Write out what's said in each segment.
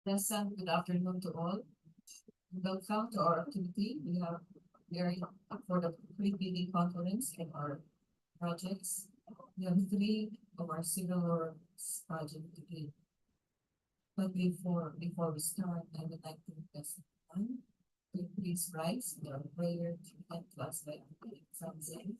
Pleasant good afternoon to all. Welcome to our activity. We are for the pre-bidding conference in our projects. We have three of our civil works project to bid. But before we start, I would like to request one to please rise for our prayer to get to us by from Zen.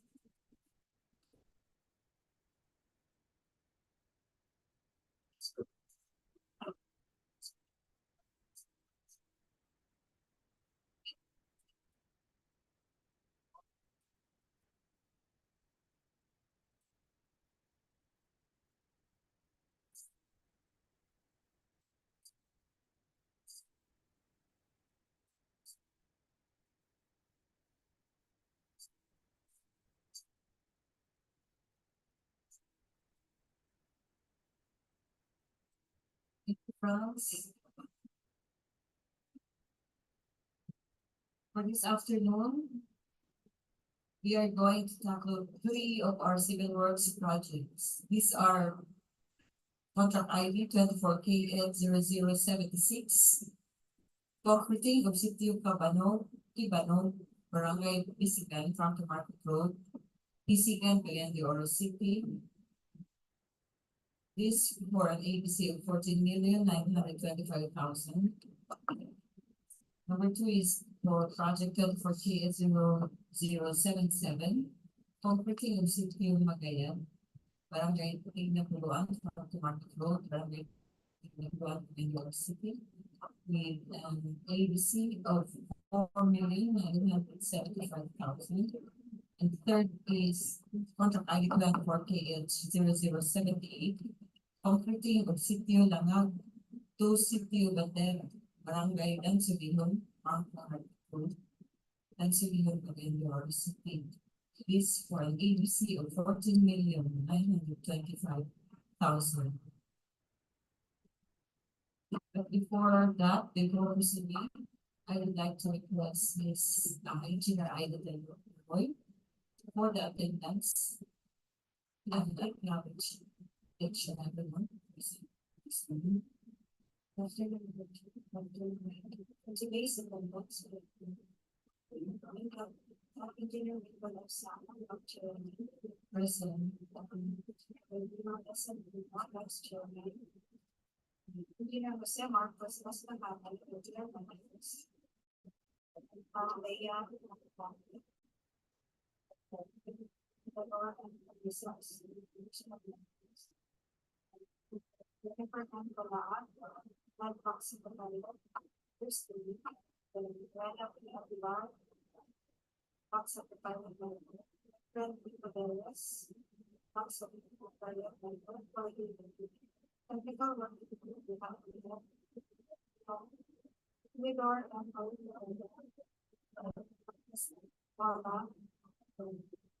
France. For this afternoon, we are going to tackle three of our civil works projects. These are contract ID 24KL0076, concreting of Sitio Kibanog, Barangay Besigan, from the Market Road, Besigan, Cagayan de Oro City. This for an ABC of 14,925,000. Number two is for project 24KL0077, concreting of Sitio Magayad, Barangay Tignapoloan, from the Market Road, Barangay Tignapoloan, New York City, with ABC of 4,975,000. And third is contract ID 24KH0078, concreting of Sitio Langag to Sitio Bandera, Barangay Dansolihon, Dansolihon, Cagayan de Oro City. This for an ABC of 14,925,000. But before proceeding, I would like to request Ms. Engineer Ida Del Roy for the attendance. I would like to acknowledge each and everyone. Today's attendance engineer present. Engineer Jose Marcos was the engineer Marcos. Leia,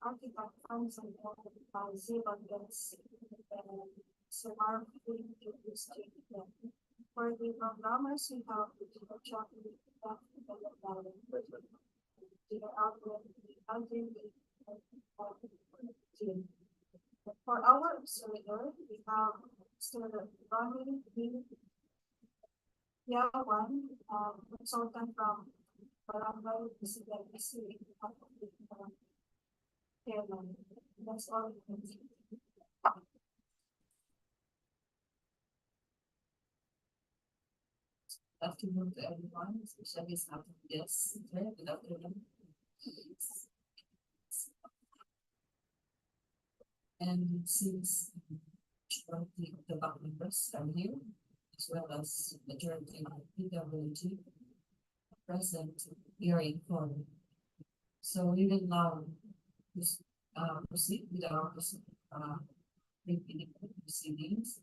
architect funds and zero against so our for the programmers we have the chocolate for our observer we have student Ronnie one consultant from Barangay Besigan. That's all. Afternoon to everyone, especially some guests. Good afternoon. And since majority of the back members are here, as well as majority of DPWH present here in Coro. So we will now proceed with our proceedings.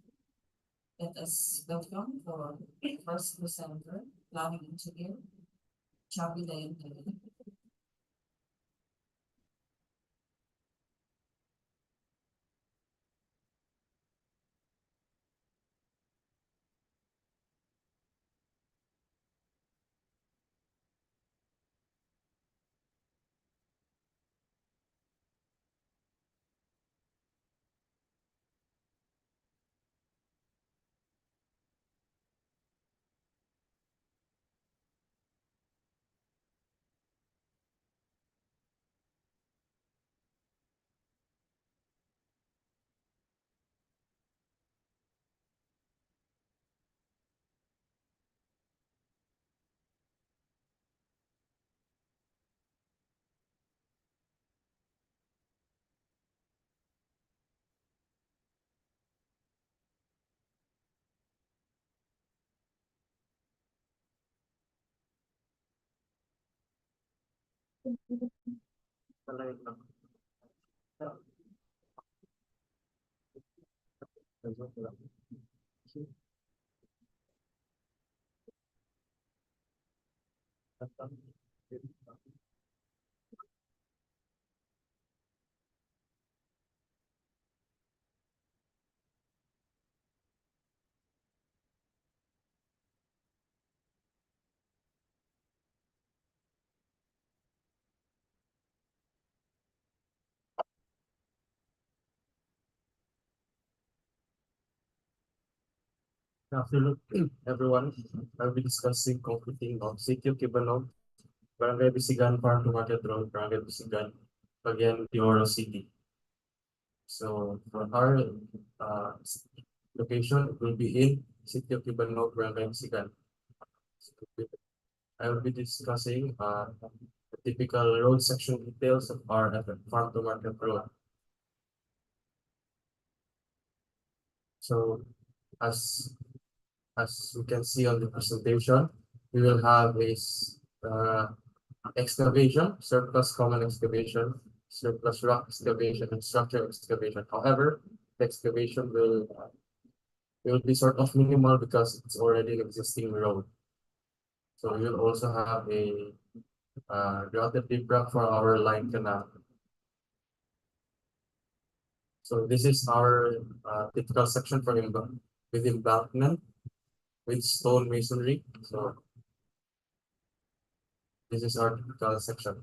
Let us welcome for first presenter, planning engineer, Chabi Dayan. Good afternoon, everyone. I'll be discussing completing of Sitio Kibanog, Barangay Besigan, Farm to Market Road, Barangay Besigan, Cagayan de Oro City. So for our location, it will be in Sitio Kibanog, Barangay Besigan. I will be discussing the typical road section details of our Farm to Market Road. So as as you can see on the presentation, we will have uh, excavation, surplus common excavation, surplus rock excavation, and structure excavation. However, the excavation will be sort of minimal because it's already an existing road. So we will also have a grouted deep rock for our line canal. So this is our typical section for with embankment with stone masonry. So this is our typical section.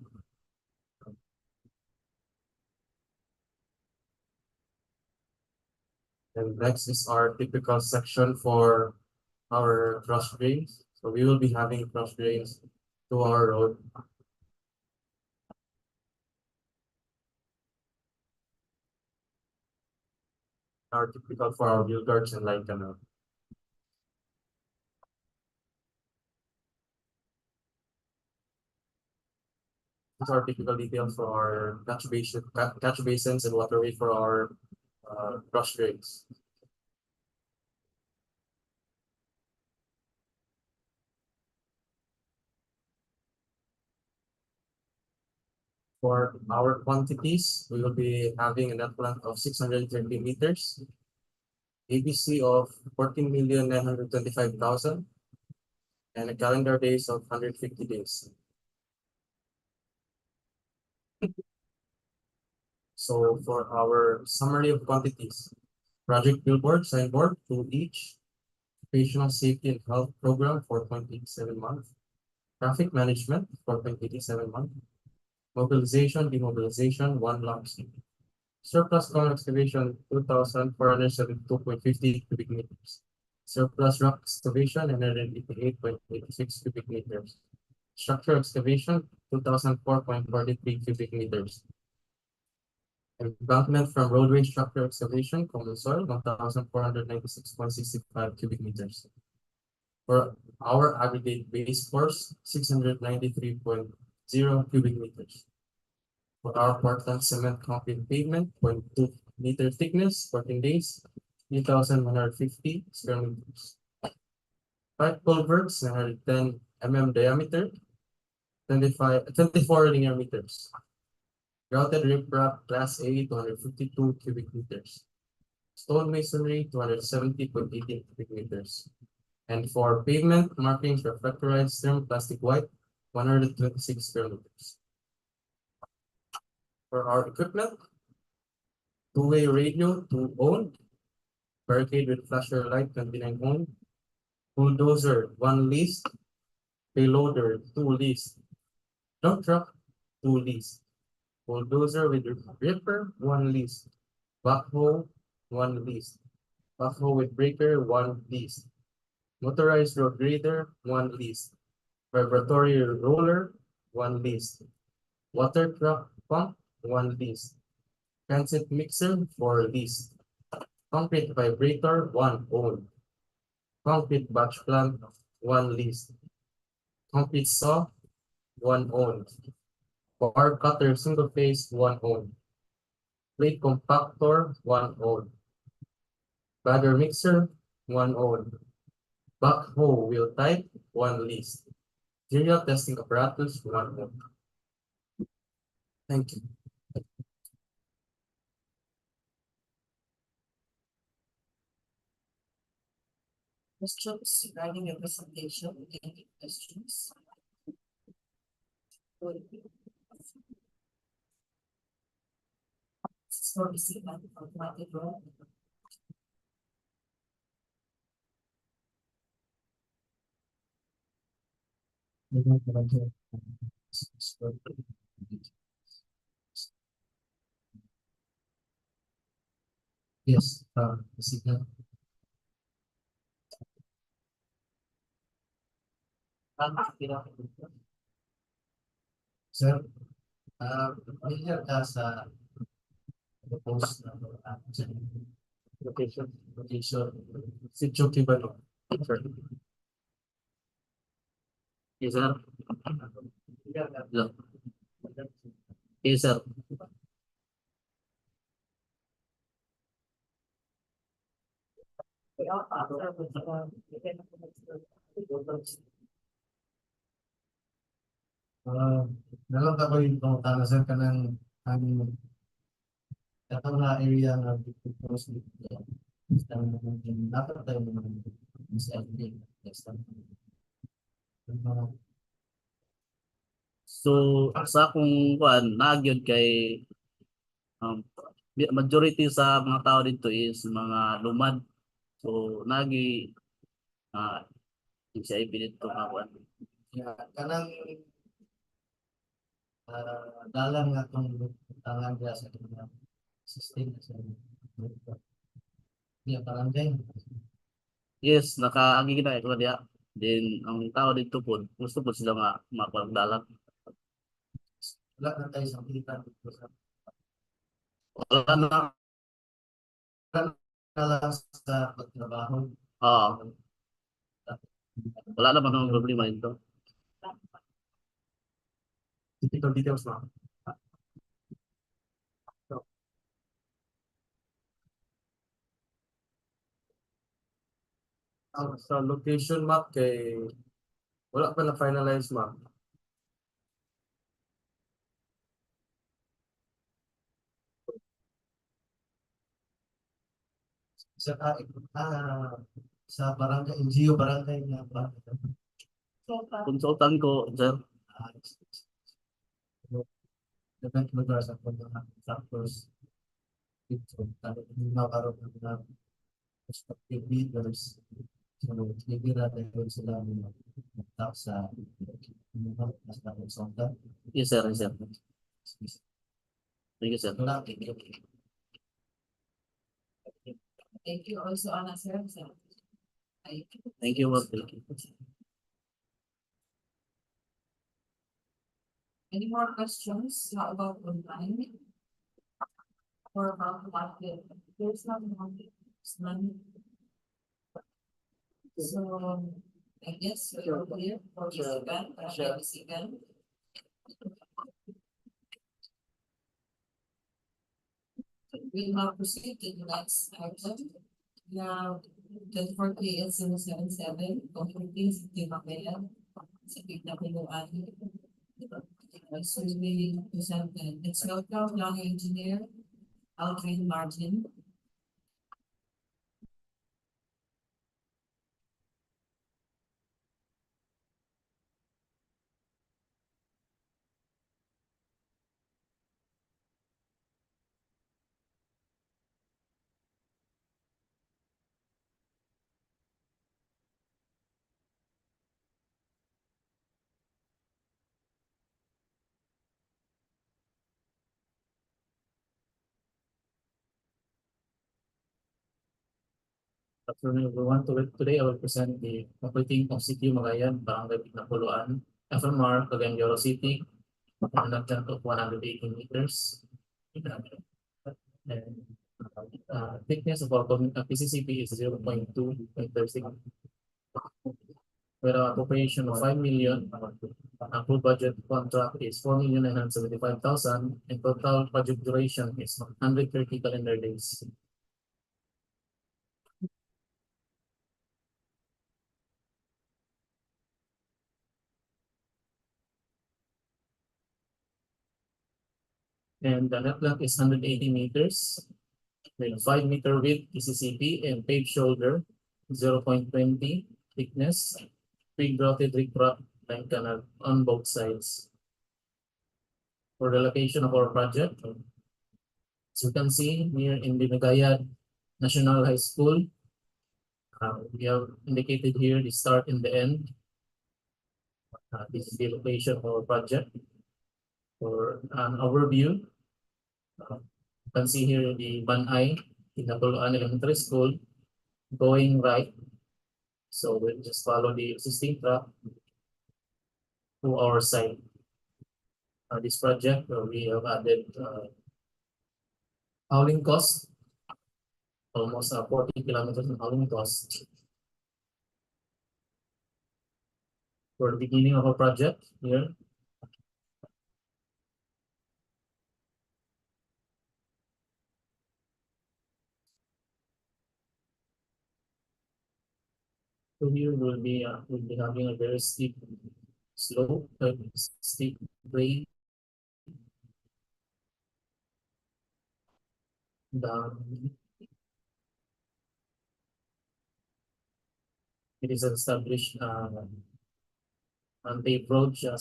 And next is our typical section for our cross drains. So we will be having cross drains to our road. Are typical for our wheel guards and line canal. These are typical details for our catch basins and waterway for our cross drains. For our quantities, we will be having a net length of 630 meters, ABC of 14,925,000, and a calendar days of 150 days. So for our summary of quantities, project billboard, signboard to each, occupational safety and health program for 0.87 months, traffic management for 0.87 months, mobilization, demobilization, 1 lump sum. Surplus common excavation, 2,472.50 cubic meters. Surplus rock excavation, 188.86 cubic meters. Structure excavation, 2,004.43 cubic meters. Embankment from roadway structure excavation, common soil, 1,496.65 cubic meters. For our aggregate base force, 693.0 cubic meters. For our Portland cement concrete pavement, 0.2 meter thickness, 14 days, 3,150 square meters. Pipe culverts, 910 mm diameter, 24 linear meters. Grouted riprap, class A, 252 cubic meters. Stone masonry, 270.18 cubic meters. And for pavement markings, reflectorized thermoplastic white, 126 square meters. For our equipment, two-way radio, 2 owned, barricade with flasher light, 29 owned, bulldozer, 1 leased, payloader, 2 leased, dump truck, 2 leased, bulldozer with ripper, 1 leased, backhoe, 1 leased, backhoe with breaker, 1 leased, motorized road grader, 1 leased, vibratory roller, 1 leased, water truck pump, 1 leased, transit mixer, 4 leased, concrete vibrator, 1 owned, concrete batch plant, 1 leased, concrete saw, 1 owned, bar cutter single phase, 1 owned, plate compactor, 1 owned, bagger mixer, 1 owned, backhoe wheel type, 1 leased, serial testing apparatus, 1 owned. Thank you. Questions regarding your presentation? Any questions? For Besigan, automatic road. Yes, Besigan. Sir, familiar ka sa post na location, Sitio Kibanog. Sir. Yes, sir. Hello. Yes, sir. Dalam ka ko yung pangutana sir ka ng aming katong na area nga post dapat tayo mga self-made. So sa akong kuan nagyod kay majority sa mga tao dito is mga lumad. So nagi siya ipinito nga kuan. Kanang dalang nga itong tangan niya sa mga system sa barangay. Yes, nakaagi na ito diya. Then ang tao dito po gusto po sila nga mapagdalag. Wala na tayo sa kita. Wala na. Wala sa pagtrabaho. Wala naman ang problema ito. Typical details na. Sa location map kay wala pa na finalize map. Sa sa barangay, NGO barangay na ba? Konsultan ko, sir. Different lugar sa mga factors dito. Talo na karon na prospective leaders. So, hindi natin sila mag-tap sa mga konsultan. Yes, sir. Yes, sir. Thank you, sir. Thank you also, Anna, sir. Thank you, ma'am. Thank you. Any more questions? How about online? Or about market? There's not market. It's none. So, I guess we're clear for Besigan, Besigan. We now proceed to the next item. Now, 24KS077, concluding Sitio Magayad, sa Tignapoloan. So we presented, it's welcome, long engineer, Aldrin Margin. Afternoon, everyone. Today I will present the operating of Sitio Magayad, Barangay Tignapoloan, FMR, Cagayan de Oro City, an extent of 180 meters. And thickness of our PCCP is 0.2 meters. With an appropriation of 5 million, approved budget contract is 4,975,000, and total project duration is 130 calendar days. And the net length is 180 meters. With 5 meter width PCCP and paved shoulder, 0.20 thickness, pre-grouted riprap line canal on both sides. For the location of our project, as you can see here in the Magayad National High School, we have indicated here the start and the end. This is the location of our project. For an overview, you can see here the Banay Tignapoloan Elementary School going right. So we'll just follow the existing track to our side. This project, we have added hauling cost, almost 40 kilometers in hauling cost. For the beginning of our project here, so here we'll be having a very steep slope, steep grade down. It is an established unpaved road, so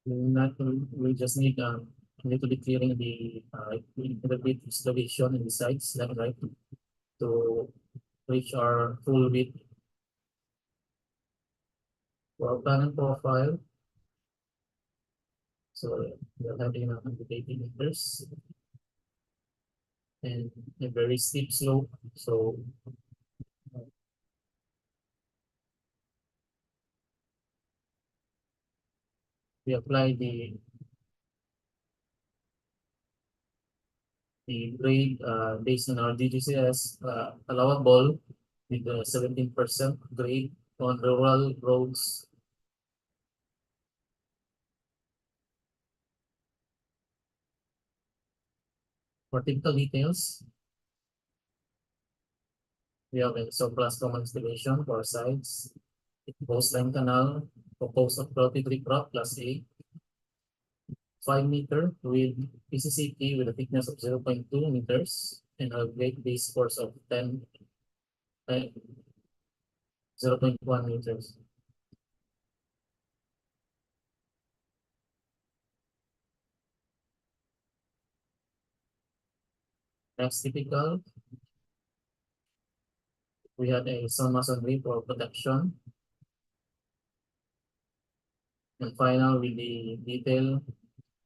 we just need a little bit clearing the little bit excavation in the sides, left, right, to reach our full width. For our plan and profile, so we're having 180 meters and a very steep slope. So we apply the grade based on our DGCS allowable with the 17% grade on rural roads. For typical details, we have a surplus common installation for sides, proposed line canal, proposed appropriate riprap plus A, 5 meter with PCCP with a thickness of 0.2 meters and a grade base force of 0.1 meters. Next typical, we had a sun masonry for protection. And final with the detail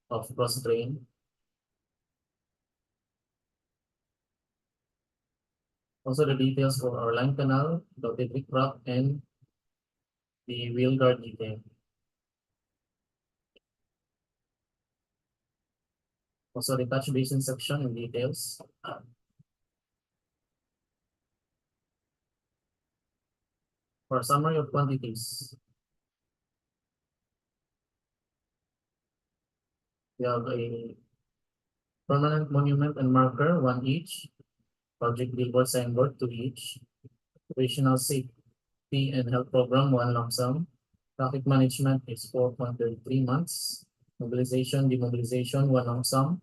of cross drain. Also the details for our line canal, dotted riprap, and the wheel guard detail. Also the touch basin section and details. For summary of quantities, we have a permanent monument and marker, 1 each. Project billboard signboard, 2 each. Operational safety and health program, 1 lump sum. Traffic management is 4.33 months. Mobilization, demobilization, 1 lump sum.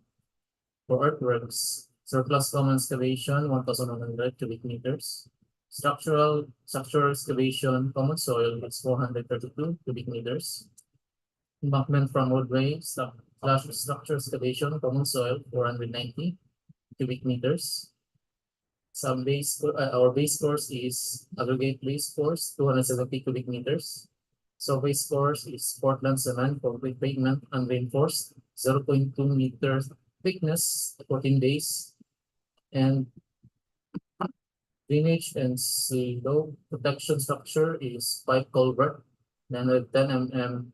For earthworks, surplus common excavation, 1,100 cubic meters. Structural excavation, common soil is 432 cubic meters. Embankment from roadway, flash structure excavation, common soil, 490 cubic meters. Our base course is aggregate base course, 270 cubic meters. Surface course is Portland cement, concrete pavement, unreinforced, 0.2 meters thickness, 14 days. And drainage and silo protection structure is pipe culvert, 910 mm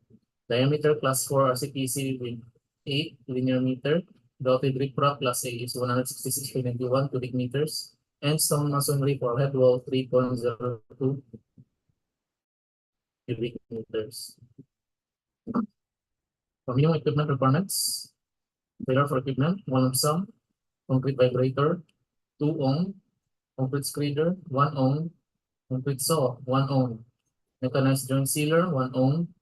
diameter, class 4 RCPC with 8 linear meter. Dotted riprap class A is 166.91 cubic meters. And stone masonry for head wall, 3.02 cubic meters. For minimum equipment requirements, failure for equipment, 1 lump sum, concrete vibrator, 2 ohm, concrete screeder, 1 ohm, concrete saw, 1 ohm, mechanized joint sealer, 1 ohm,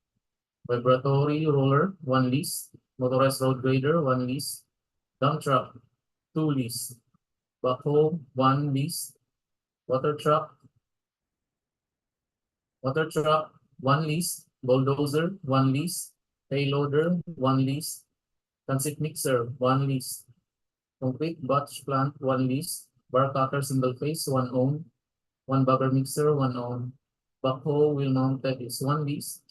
Vibratory roller, 1 lease. Motorized road grader, 1 lease. Dump truck, 2 lease. Backhoe, 1 lease. Water truck, 1 lease. Bulldozer, 1 lease. Payloader, 1 lease. Transit mixer, 1 lease. Concrete batch plant, 1 lease. Bar cutter single phase, 1 own. 1 bagger mixer, 1 own. Backhoe wheel mounted is 1 lease.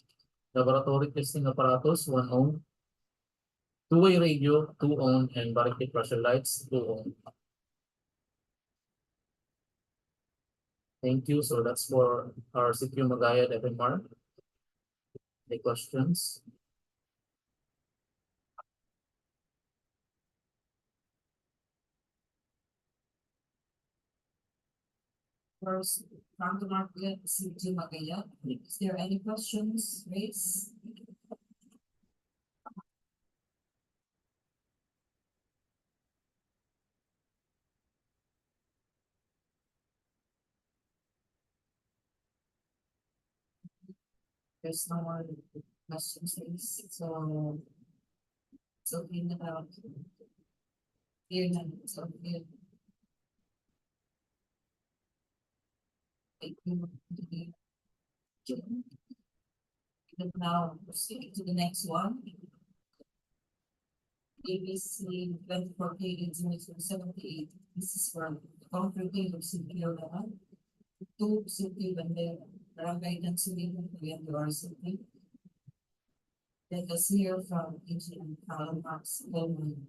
Laboratory testing apparatus, 1 own. Two-way radio, 2 own, and barricade pressure lights, 2 own. Thank you. So that's for our Sitio Magayad FMR. Any questions? First, from the market, Sitio Magayad. Is there any questions raised? There's no more questions raised, so it's okay now. Here na, it's okay. Thank you. And now proceed to the next one. ABC 24K078. This is from Comforting of Sitio naman. To Sitio Bandera. Barangay Dansolihon, Cagayan de Oro City. Let us hear from Engineer Max Bowman.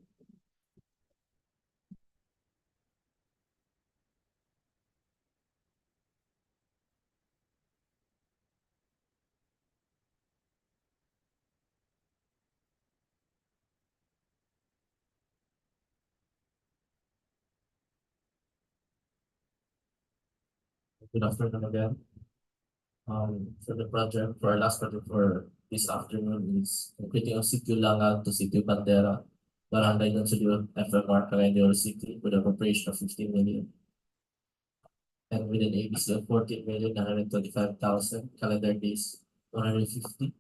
Good afternoon again. So the project for our last project for this afternoon is completing of Sitio Langag to Sitio Bandera, Barangay Dansolihon, FMR, Cagayan de Oro City, with a population of 15 million. And with an ABC of 14,925,000 calendar days, 150.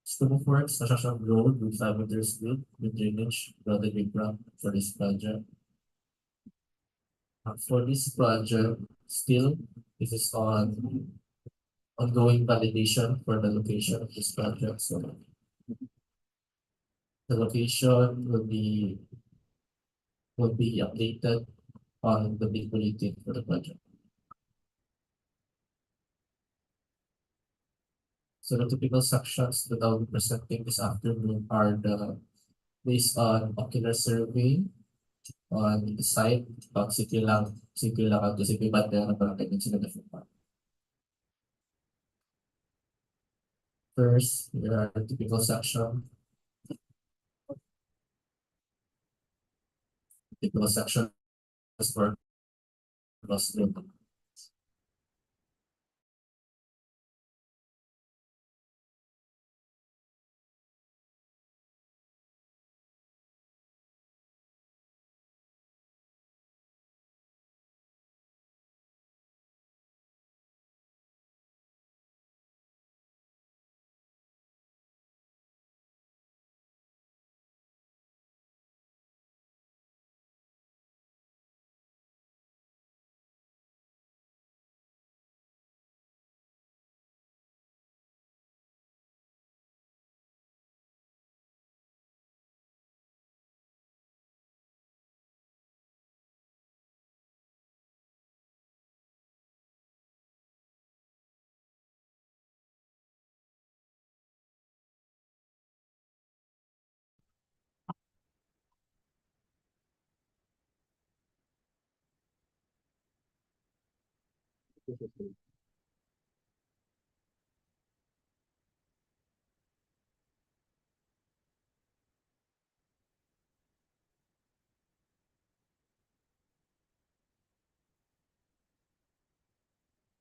Scope of works, construction of road with 5 meters width with drainage, flooded with ground for this project. For this project, still, this is on ongoing validation for the location of this project. So the location will be updated on the bid bulletin for the project. So the typical sections that I'll be presenting this afternoon are based on ocular survey on the site of Sitio Langag to Sitio Bandera para technical development. First, there are the typical section. Typical section is for cross building.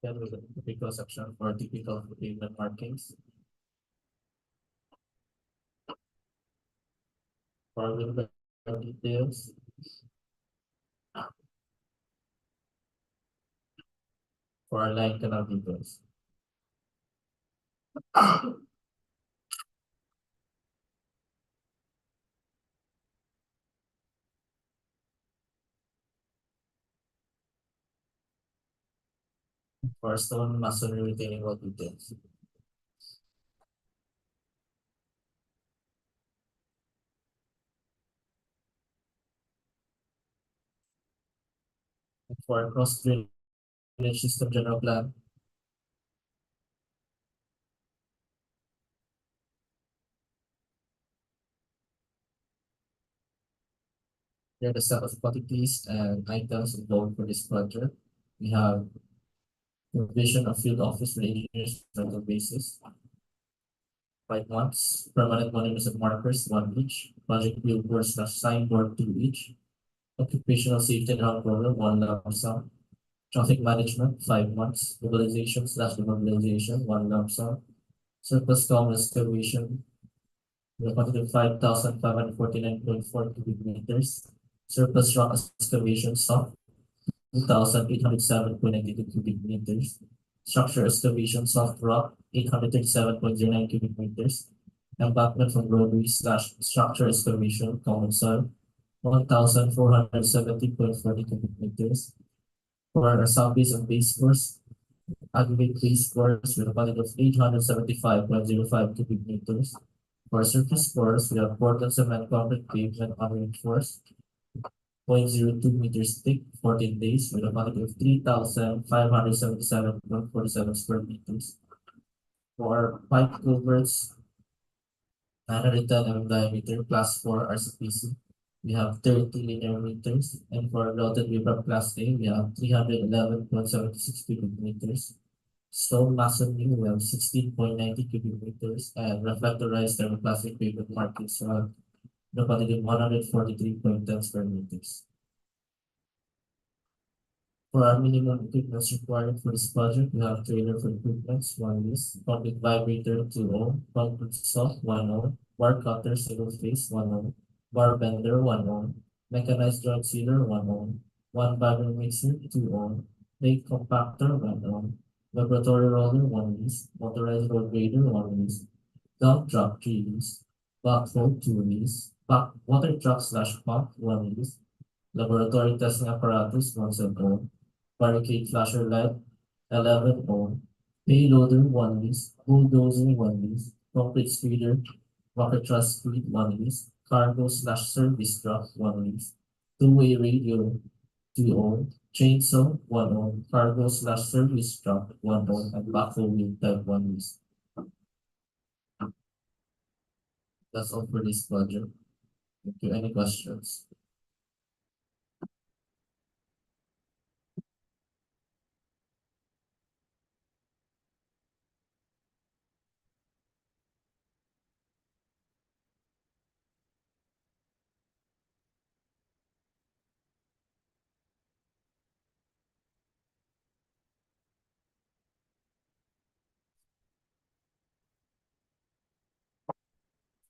Then with the typical section for typical pavement markings. For the details. For our line canal details. for stone masonry retaining wall details. For cross drainage system general plan. Here are the set of quantities and items involved for this project. We have provision of field office for engineers rental basis. 5 months, permanent monuments and markers, 1 each, project billboard slash signboard, 2 each, occupational safety and health program, 1 lump sum, traffic management, 5 months, mobilization slash demobilization, 1 lump sum, surplus common excavation, the quantity of 5,549.4 cubic meters, surplus rock excavation soft, 2,807.92 cubic meters, structure excavation soft rock, 837.09 cubic meters, embankment from roadway slash structure excavation common soil, 1,470.40 cubic meters. For our sub-base and base course, aggregate base course with a quantity of 875.05 cubic meters. For surface course, we have Portland cement concrete pavement unreinforced, 0.02 meters thick, 14 days, with a quantity of 3,577.47 square meters. For pipe culverts, 910 mm diameter, class 4 RCPC, we have 30 linear meters, and for loaded river class A, we have 311.76 cubic meters. Stone masonry, we have 16.90 cubic meters, and reflectorized thermoplastic pavement markings, the quantity of 143.10 square meters. For our minimum equipment required for this project, we have trailer for equipments, 1 list, public vibrator, 2 ohm, concrete saw, 1 ohm, bar cutter, single phase, 1 ohm, bar bender, 1 ohm, mechanized joint sealer, 1 ohm, 1 barrel mixer, 2 ohm, plate compactor, 1 ohm, laboratory roller, 1 list, motorized road grader, 1 list, dump truck, 3 list, backhoe, 2 list, water truck slash pump, 1 list, laboratory testing apparatus, 1 ohm, barricade flasher light, 11 ohm, payloader, 1 list, bulldozer, 1 list, concrete speeder, rocket truss speed, 1 list, cargo slash service truck, 1 list, two-way radio, 2 ohm, chainsaw, 1 ohm, cargo slash service truck, 1 ohm, and backhoe wheel type, 1 list. That's all for this project. Thank you. Any questions?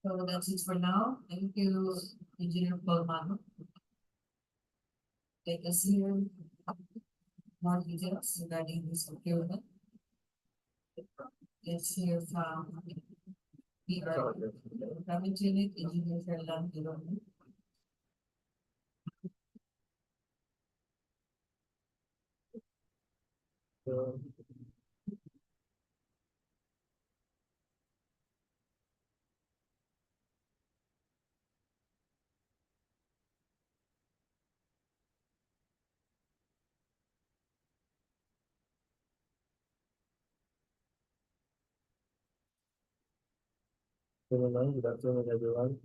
So that's it for now. Thank you, Engineer Paul. Let us hear more details regarding this procurement. Let's hear from PR, Procurement Unit, Engineer Langag. Good afternoon, everyone.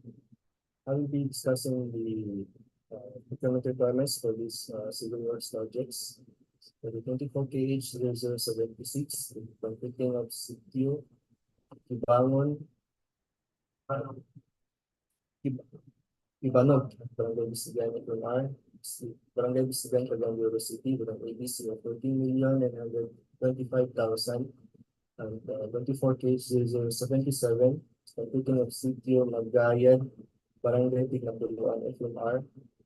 I will be discussing the procurement requirements for these civil works projects. For the 24 kH 0076, the completing of Sitio, Kibanon, Kibanog, Barangay Besigan, FMR, Barangay Besigan, Cagayan de Oro City, with an ABC of 14,925,000, and 24 kH 0077, completing of Sitio, Magayad, Barangay Tignapoloan, FMR,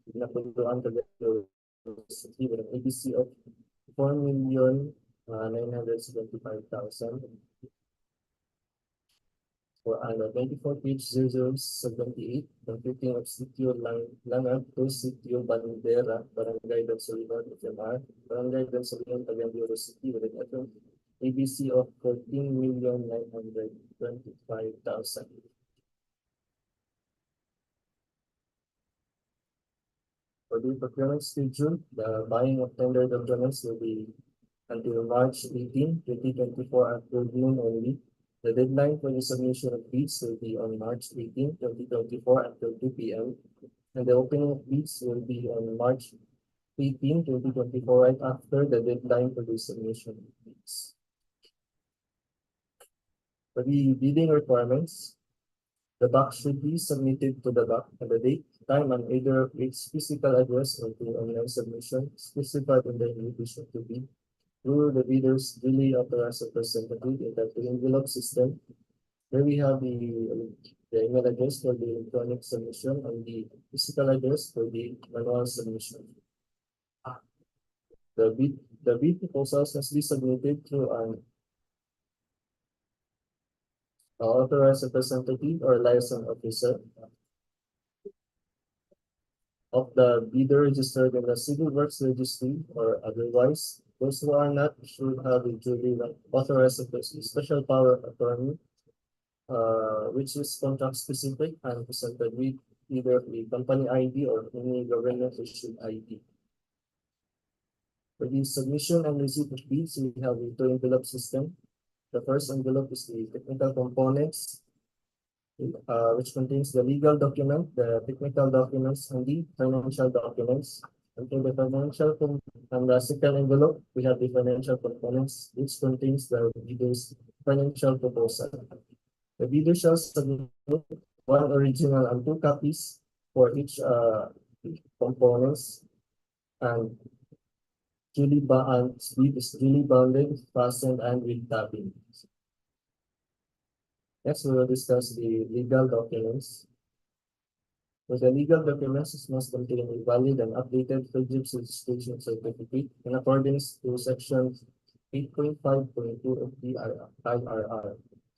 Tignapoloan, Cagayan de Oro City, with an ABC of 4,975,000. for under 24 page 0078, completing of Sitio Langag to Sitio Bandera, Barangay Dansolihon, FMR, Barangay Dansolihon, Cagayan de Oro City with an ABC of 14,925,000. For the procurement schedule, the buying of tender documents will be until March 18, 2024 at noon only. The deadline for the submission of bids will be on March 18, 2024 until 2 p.m. And the opening of bids will be on March 18, 2024, right after the deadline for the submission of bids. For the bidding requirements, the box should be submitted to the BAC at the date, time, and either of its physical address or to online submission specified in the invitation to bid through the bidder's duly authorized representative in the envelope system. Here we have the email address for the electronic submission and the physical address for the manual submission. The bid proposals must be submitted through an authorized representative or licensed officer of the bidder registered in the Civil Works Registry or otherwise. Those who are not should have a duly authorized special power of attorney, which is contract specific and presented with either a company ID or any government issued ID. For the submission and receipt of bids, we have a two envelope system. The first envelope is the technical components, which contains the legal document, the technical documents, and the financial documents. And for the and the second envelope, we have the financial components, which contains the bidder's financial proposal. The bidder shall submit one original and two copies for each components, and bid is duly bounded, fastened, and with tabbing. Next, we will discuss the legal documents. For the legal documents, it must contain a valid and updated Philips registration certificate in accordance to Section 8.5.2 of the IRR.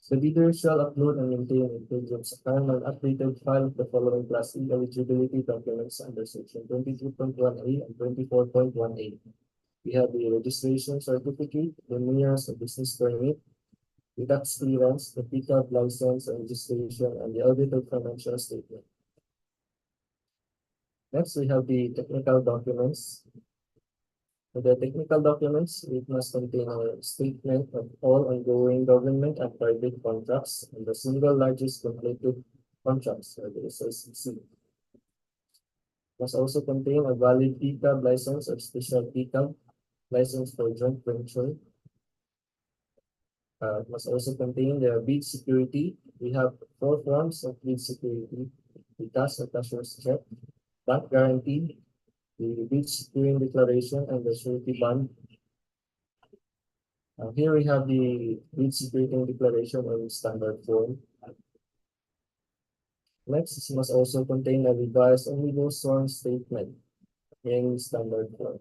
The bidder shall upload and maintain a Philips account and updated file of the following Class E eligibility documents under Section 22.1A and 24.1A. We have the registration certificate, the MERS or business permit, the tax clearance, the pickup license and registration, and the audited financial statement. Next, we have the technical documents. For the technical documents, it must contain a statement of all ongoing government and private contracts and the single largest completed contracts, or the SICC. Must also contain a valid pickup license or special pickup license for joint venture. Must also contain the bid security. We have 4 forms of bid security: the cash or cashier's check, bank guarantee, the bid securing declaration, and the surety bond. Here we have the bid security declaration on standard form. Next, it must also contain a revised and legal sworn statement in standard form.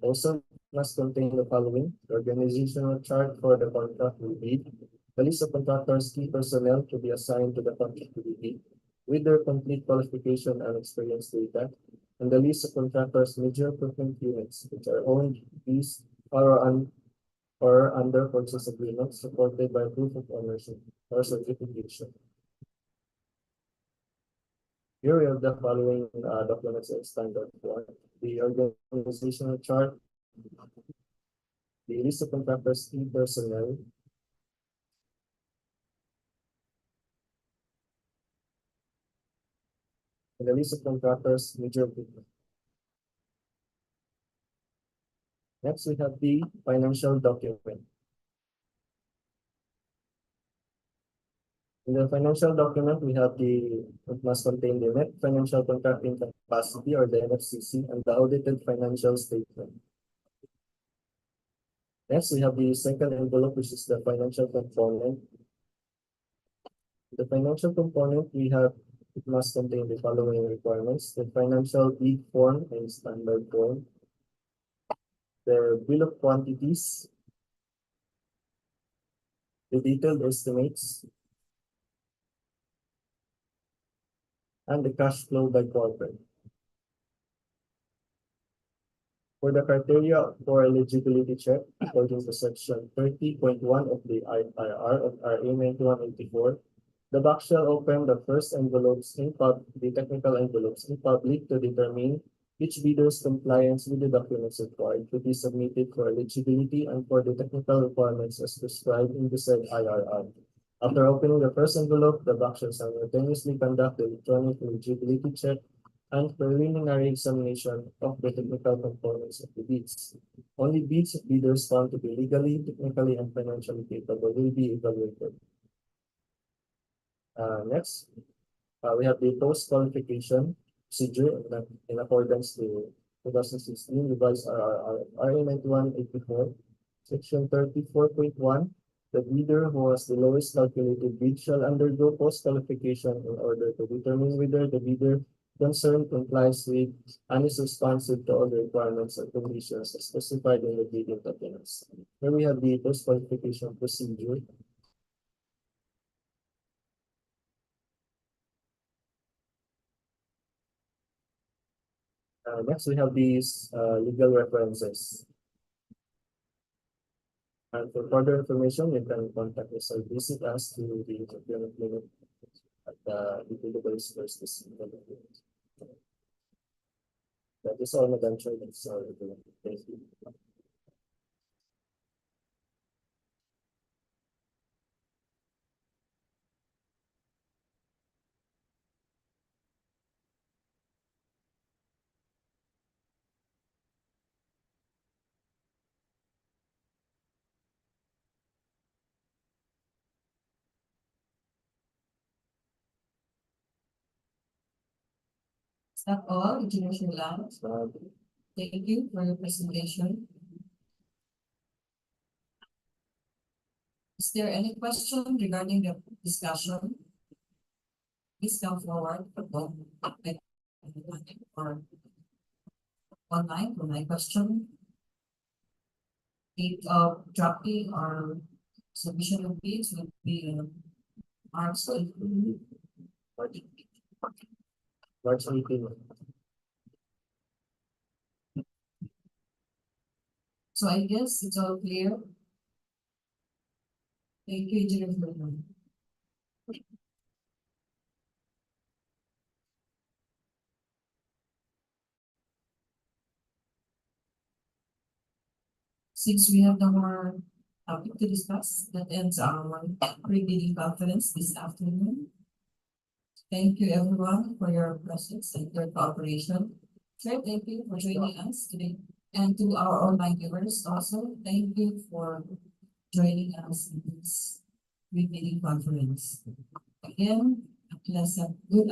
Also must contain the following: the organizational chart for the contract to be bid, the list of contractors' key personnel to be assigned to the contract to be bid, with their complete qualification and experience data, and the list of contractors' major equipment units, which are owned, leased, or under purchase agreement, supported by proof of ownership or certification. Here we have the following documents in standard form: the organizational chart, the list of contractors' key personnel, and the list of contractors' major equipment. Next, we have the financial document. In the financial document, we have it must contain the net financial contracting capacity or the NFCC and the audited financial statement. Next, we have the second envelope, which is the financial component. The financial component, it must contain the following requirements: the financial bid form and standard form, the bill of quantities, the detailed estimates, and the cash flow by quarter. For the criteria for eligibility check, according to section 30.1 of the IR of RA 9184, the bank shall open the technical envelopes in public to determine each bidder's compliance with the documents required to be submitted for eligibility and for the technical requirements as prescribed in the said IRR. After opening the first envelope, the bank shall simultaneously conduct the electronic eligibility check and preliminary examination of the technical components of the bids. Only bids of bidders found to be legally, technically, and financially capable will be evaluated. Next, we have the post-qualification procedure in accordance to 2016 revised RA 9184, section 34.1. The bidder who has the lowest calculated bid shall undergo post-qualification in order to determine whether the bidder concerned complies with and is responsive to all the requirements and conditions specified in the bidding documents. Here we have the post-qualification procedure. Next, we have these legal references. And for further information, you can contact us or visit us to the procurement unit at the DPWH That is all, Madam Chair. That's all. Thank you. Is that all, Engineer Lang? Thank you for your presentation. Is there any question regarding the discussion? Please come forward or online for my question. Date of drafting or submission of bids will be March 18. March 18. So I guess it's all clear. Thank you, Engineer Fernando. Since we have no more topic to discuss, that ends our pre-bidding conference this afternoon. Thank you everyone for your presence and your cooperation. Sir, thank you for joining us today. And to our online viewers also, thank you for joining us in this pre-bidding conference. Again, a pleasant good